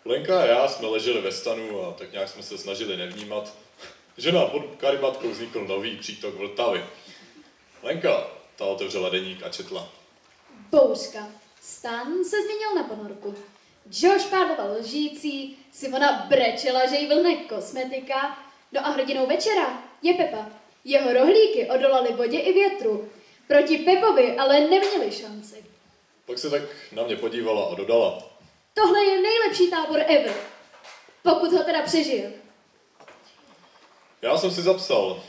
Lenka a já jsme leželi ve stanu a tak nějak jsme se snažili nevnímat, že nám pod karimatkou vznikl nový přítok Vltavy. Lenka, ta otevřela deník a četla. Bouřka. Stan se změnil na ponorku. Josh pádloval lžící, Simona brečela, že jí vlhne kosmetika. No a hrdinou večera je Pepa. Jeho rohlíky odolaly vodě i větru. Proti Pepovi ale neměli šanci. Pak se tak na mě podívala a dodala. Tohle je nejlepší tábor ever. Pokud ho teda přežiju. Já jsem si zapsal.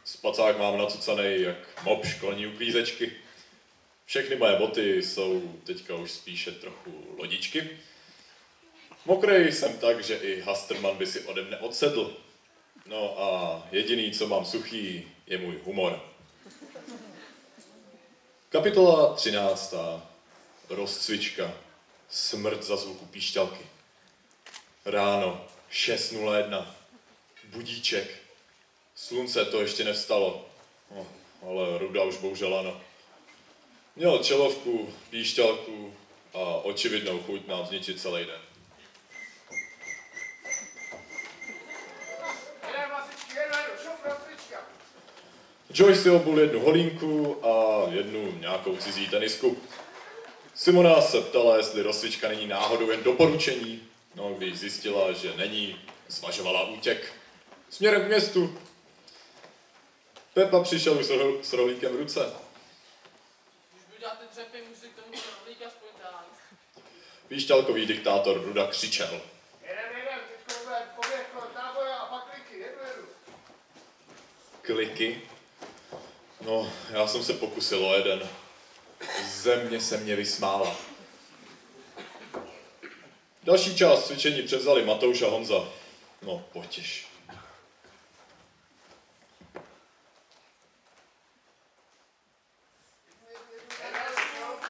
Spacák mám nacucanej jak mop školní uklízečky. Všechny moje boty jsou teďka už spíše trochu lodičky. Mokrej jsem tak, že i Hasterman by si ode mne odsedl. No a jediný, co mám suchý, je můj humor. Kapitola 13. Rozcvička. Smrt za zvuku píšťalky. Ráno 6:01. Budíček. Slunce to ještě nevstalo. No, ale Ruda už bohužel ano. Měl čelovku, píšťalku a očividnou chuť nám zničit celý den. Joyce si obul jednu holínku a jednu nějakou cizí tenisku. Simona se ptala, jestli rozcvička není náhodou jen doporučení. No, když zjistila, že není, zvažovala útěk směrem k městu. Pepa přišel už s rohlíkem v ruce. Když budu dělat ty dřepy, můžu si k tomu rohlík aspoň dát. Píšťalkový diktátor Ruda křičel. Jedem, teďko bude poběh kolem tábora a pak kliky, jedu. Kliky? No, já jsem se pokusil o jeden. Země se mě vysmála. Další část cvičení převzali Matouš a Honza. No, potěš.